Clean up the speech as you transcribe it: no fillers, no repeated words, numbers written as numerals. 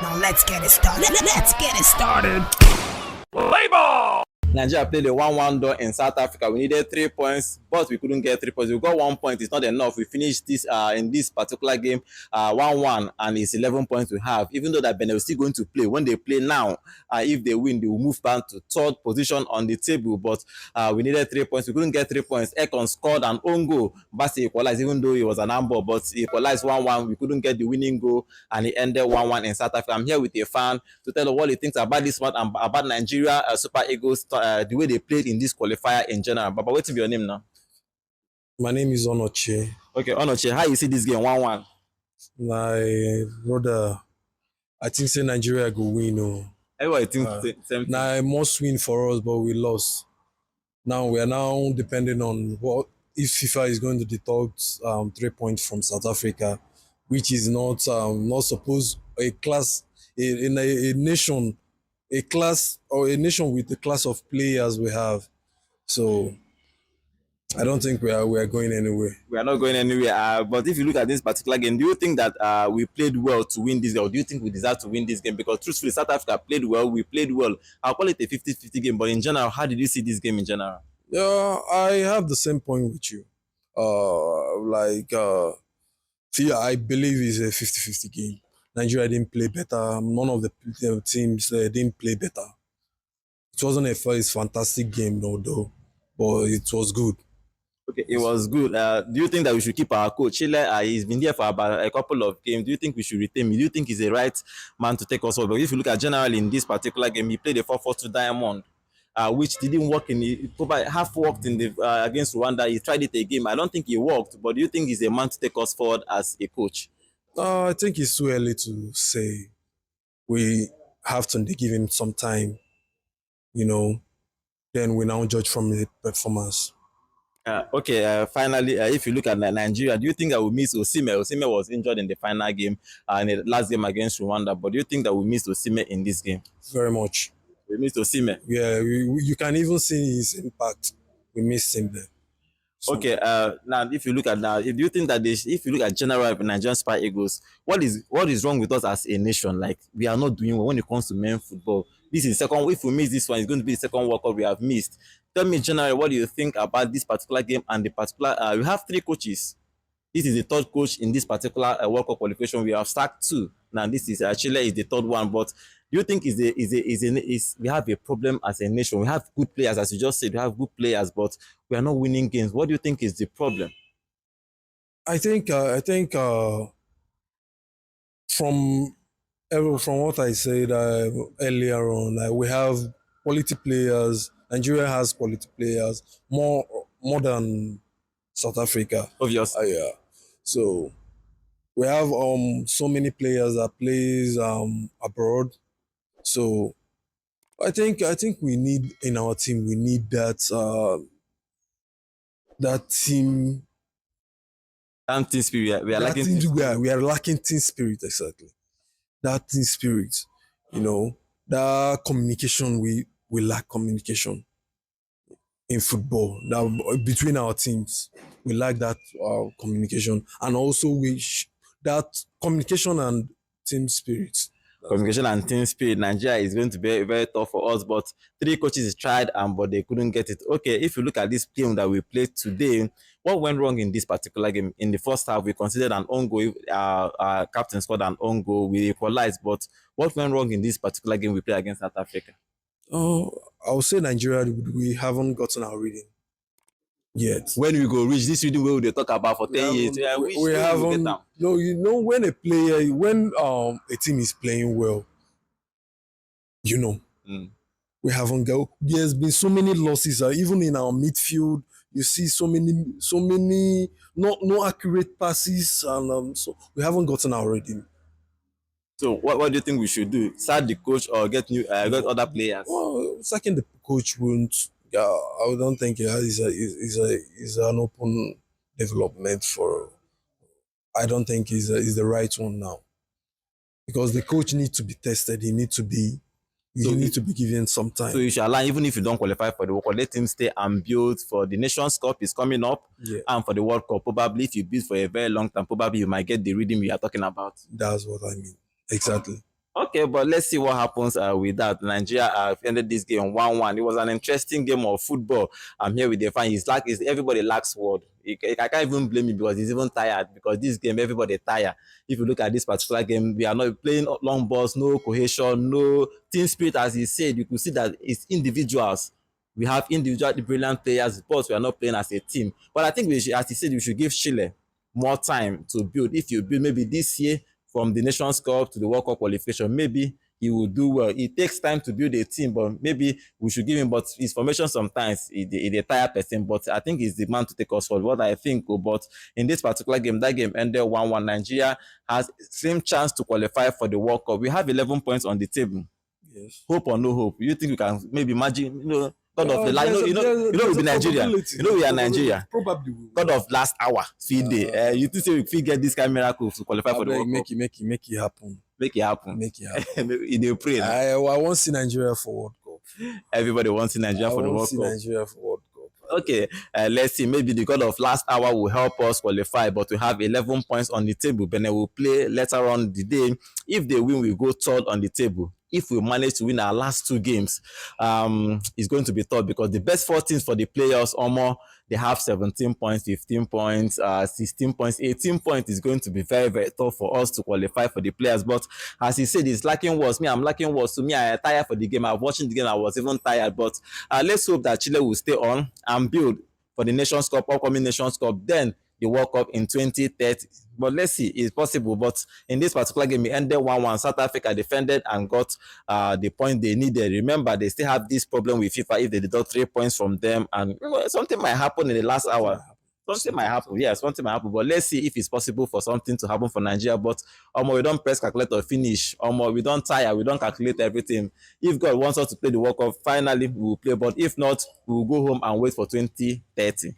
Now let's get it started. Let's get it started. Play ball! Nigeria played a 1-1 draw in South Africa. We needed 3 points, but we couldn't get 3 points. We got 1 point. It's not enough. We finished this in this particular game 1-1, and it's 11 points we have. Even though that Benin is still going to play. When they play now, if they win, they will move back to third position on the table. But we needed 3 points. We couldn't get 3 points. Ekong scored an own goal. Bassey equalized, even though it was an handball, but he equalized 1-1. We couldn't get the winning goal, and it ended 1-1 in South Africa. I'm here with a fan to tell us what he thinks about this one and about Nigeria Super Eagles. The way they played in this qualifier in general. But what's your name now? My name is Onuchie. Okay, Onuchie, how you see this game 1-1? My brother, I think say Nigeria go win. Everybody thinks the same thing. Now must win for us, but we lost. Now we are now depending on what if FIFA is going to deduct 3 points from South Africa, which is not supposed a class in a nation. A class or a nation with the class of players we have. So I don't think we are going anywhere. We are not going anywhere. But if you look at this particular game, do you think that we played well to win this game? Or do you think we deserve to win this game? Because truthfully, South Africa played well. We played well. I'll call it a 50-50 game. But in general, how did you see this game in general? Yeah, I have the same point with you. I believe it's a 50-50 game. Nigeria didn't play better. None of the teams didn't play better. It wasn't a fantastic game, though, but it was good. Okay, it was good. Do you think that we should keep our coach? He's been there for about a couple of games. Do you think we should retain him? Do you think he's the right man to take us over? If you look at generally in this particular game, he played a 4-4-2 diamond, which didn't work probably half worked in the against Rwanda. He tried it again. I don't think he worked. But do you think he's a man to take us forward as a coach? I think it's too early to say. We have to give him some time, then we now judge from the performance. Finally, if you look at Nigeria, do you think that we miss OSIMHEN? OSIMHEN was injured in the final game and the last game against Rwanda, but do you think that we missed OSIMHEN in this game? Very much. We missed OSIMHEN? Yeah, you can even see his impact. We missed him there. So, okay, now if you look at do you think that if you look at general Nigerian Super Eagles, what is wrong with us as a nation? Like, we are not doing well when it comes to men football. This is second. If we miss this one, it's going to be the second World Cup we have missed. Tell me, generally, what do you think about this particular game and the particular? We have 3 coaches. This is the third coach in this particular World Cup qualification. We have sacked 2. Now this is Chile is the third one. But do you think we have a problem as a nation? We have good players, as you just said. We have good players, but we are not winning games. What do you think is the problem? I think from what I said earlier on, we have quality players. Nigeria has quality players more than South Africa. Obviously. Yeah. So we have so many players that plays abroad. So I think we need in our team, we need that team. And team spirit. We are lacking team spirit, exactly. That team spirit, that communication, we lack communication in football. That between our teams, we lack that communication, and also that communication and team spirit. Communication and team spirit. Nigeria is going to be very tough for us, but 3 coaches tried but they couldn't get it. Okay, if you look at this game that we played today, what went wrong in this particular game? In the first half, we considered an own goal. Our captain scored an own goal. We equalized, but what went wrong in this particular game we played against South Africa? I would say Nigeria, we haven't gotten our reading yet. When we go reach this reading, where they talk about for 10 years, we haven't. No, when a team is playing well, we haven't got. There's been so many losses. Even in our midfield, you see so many no accurate passes, and so we haven't gotten our reading. So what do you think we should do? Sack the coach or get other players? Well, sacking the coach won't. I don't think is an open development for. I don't think is the right one now, because the coach needs to be tested. He needs to be. You need to be given some time. So you should allow, even if you don't qualify for the World Cup, let him stay and build for the Nations Cup is coming up, and for the World Cup. Probably if you build for a very long time, probably you might get the rhythm we are talking about. That's what I mean. Exactly. Okay, but let's see what happens with that. Nigeria ended this game 1-1. It was an interesting game of football. I'm here with the fan. Everybody lacks word. I can't even blame him because he's even tired. Because this game, everybody tired. If you look at this particular game, we are not playing long balls, no cohesion, no team spirit. As he said, you could see that it's individuals. We have individual brilliant players, but we are not playing as a team. But I think we should, as he said, we should give Chile more time to build. If you build maybe this year from the Nations Cup to the World Cup qualification, maybe he will do well. It takes time to build a team, but maybe we should give him. But his formation sometimes is a tired person. But I think he's the man to take us forward. What I think, but in this particular game, that game ended 1-1. Nigeria has same chance to qualify for the World Cup. We have 11 points on the table. Yes. Hope or no hope, you think we can maybe imagine, God of the There's we be Nigeria. We are Nigeria. Probably. God of last hour, feed day. You think say we fit get this kind of miracle to qualify for the World Cup? Make it happen. Make it happen. Make it happen. In the pray. I want to see Nigeria for World Cup. Everybody wants in Nigeria for the World Cup. Nigeria for World Cup. Okay, let's see. Maybe the God of last hour will help us qualify, but we have 11 points on the table. Benin will play later on the day. If they win, we go third on the table. If we manage to win our last two games, it's going to be tough because the best 4 teams for the players, they have 17 points, 15 points, 16 points, 18 points. Is going to be very, very tough for us to qualify for the players. But as he said, he's lacking words. I'm lacking words. To me, I am tired for the game. I was watching the game. I was even tired. But let's hope that Chile will stay on and build for the Nations Cup, upcoming Nations Cup. Then the World Cup in 2030. But let's see, it's possible. But in this particular game, it ended 1-1. South Africa defended and got the point they needed. Remember, they still have this problem with FIFA if they deduct 3 points from them. And something might happen in the last hour. Something might happen. Yeah, something might happen. But let's see if it's possible for something to happen for Nigeria. But we don't press calculator finish. We don't tire. We don't calculate everything. If God wants us to play the World Cup, finally we will play. But if not, we will go home and wait for 2030.